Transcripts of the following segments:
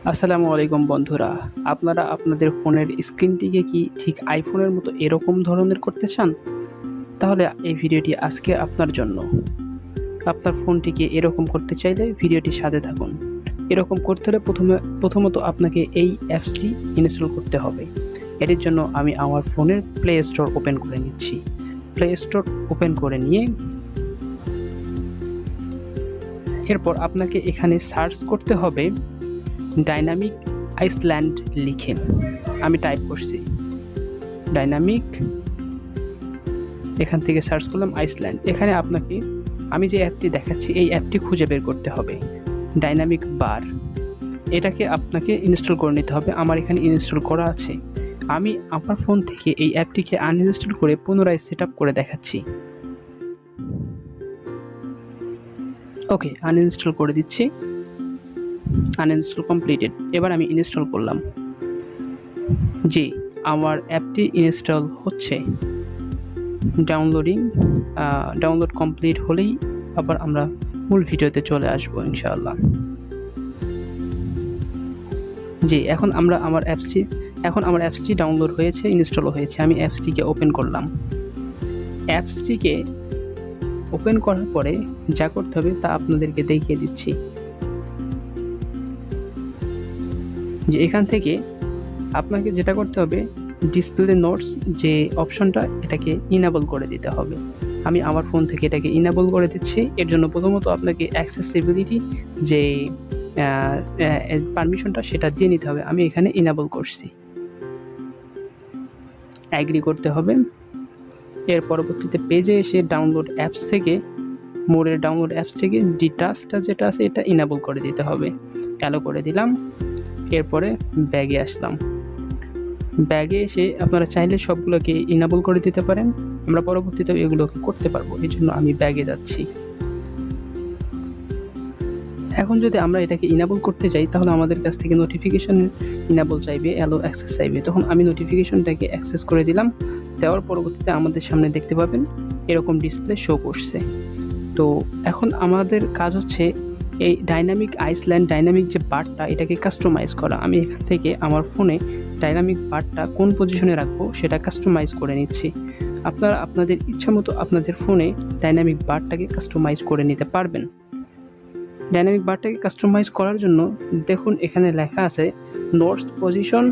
আসসালামু আলাইকুম বন্ধুরা, আপনারা আপনাদের ফোনের স্ক্রিনটিকে কি ঠিক আইফোনের মতো এরকম ধরনের করতে চান? তাহলে এই ভিডিওটি আজকে আপনার জন্য। আপনার ফোনটিকে এরকম করতে চাইলে ভিডিওটির সাথে থাকুন। এরকম করতে হলে প্রথমত আপনাকে এই অ্যাপসটি ইনস্টল করতে হবে। এর জন্য আমি আমার ফোনের প্লে স্টোর ওপেন করে নিচ্ছি। প্লে স্টোর ওপেন করে নিয়ে এরপর আপনাকে এখানে সার্চ করতে হবে ডাইনামিক আইসল্যান্ড লিখে। আমি টাইপ করছি ডাইনামিক, এখান থেকে সার্চ করলাম আইসল্যান্ড। এখানে আপনাকে আমি যে অ্যাপটি দেখাচ্ছি এই অ্যাপটি খুঁজে বের করতে হবে, ডাইনামিক বার। এটাকে আপনাকে ইনস্টল করে নিতে হবে। আমার এখানে ইনস্টল করা আছে। আমি আমার ফোন থেকে এই অ্যাপটিকে আনইনস্টল করে পুনরায় সেট আপ করে দেখাচ্ছি। ওকে, আনইনস্টল করে দিচ্ছি। Uninstall completed. এবার আমি ইনস্টল করলাম। জি, আমার অ্যাপটি ইনস্টল হচ্ছে। ডাউনলোড কমপ্লিট হলেই আবার আমরা মূল ভিডিওতে চলে আসবো ইনশাআল্লাহ। জি, এখন আমার অ্যাপসটি ডাউনলোড হয়েছে, ইনস্টল হয়েছে। আমি অ্যাপসটিকে ওপেন করলাম। অ্যাপসটিকে ওপেন করার পরে যা করতে হবে তা আপনাদেরকে দেখিয়ে দিচ্ছি। যে এখান থেকে আপনাকে যেটা করতে হবে, ডিসপ্লে নোটস যে অপশনটা, এটাকে ইনেবল করে দিতে হবে। আমি আমার ফোন থেকে এটাকে ইনেবল করে দিচ্ছি। এর জন্য প্রথমত আপনাকে অ্যাক্সেসিবিলিটি যে পারমিশনটা সেটা দিয়ে নিতে হবে। আমি এখানে ইনেবল করছি, অ্যাগ্রি করতে হবে। এর পরবর্তীতে পেজে এসে ডাউনলোড অ্যাপস থেকে ডিটাচটা যেটা আছে এটা ইনেবল করে দিতে হবে। অ্যালো করে দিলাম। এরপরে ব্যাগে আসলাম। ব্যাগে এসে আপনারা চাইলে সবগুলোকে ইনেবল করে দিতে পারেন। আমরা পরবর্তীতে এগুলোকে করতে পারবো, এই জন্য আমি ব্যাগে যাচ্ছি। এখন যদি আমরা এটাকে ইনেবল করতে যাই তাহলে আমাদের কাছ থেকে নোটিফিকেশন ইনেবল চাইবে, অ্যালো অ্যাক্সেস চাইবে। তখন আমি নোটিফিকেশনটাকে অ্যাক্সেস করে দিলাম। দেওয়ার পরবর্তীতে আমাদের সামনে দেখতে পাবেন এরকম ডিসপ্লে শো করছে। তো এখন আমাদের কাজ হচ্ছে এই ডাইনামিক যে বারটা এটাকে কাস্টমাইজ করা। আমি এখান থেকে আমার ফোনে ডাইনামিক বারটা কোন পজিশনে রাখবো সেটা কাস্টমাইজ করে নিচ্ছি। আপনারা আপনাদের ইচ্ছামতো আপনাদের ফোনে ডাইনামিক বারটাকে কাস্টমাইজ করে নিতে পারবেন। ডাইনামিক বারটাকে কাস্টমাইজ করার জন্য দেখুন এখানে লেখা আছে নোটস পজিশন,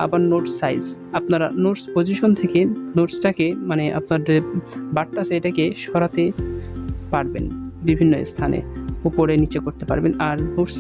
আবার নোটস সাইজ। আপনারা নোটস পজিশন থেকে নোটসটাকে মানে আপনার যে বারটা আছে এটাকে সরাতে পারবেন, বিভিন্ন স্থানে উপরে নিচে করতে পারবেন। আর নোটস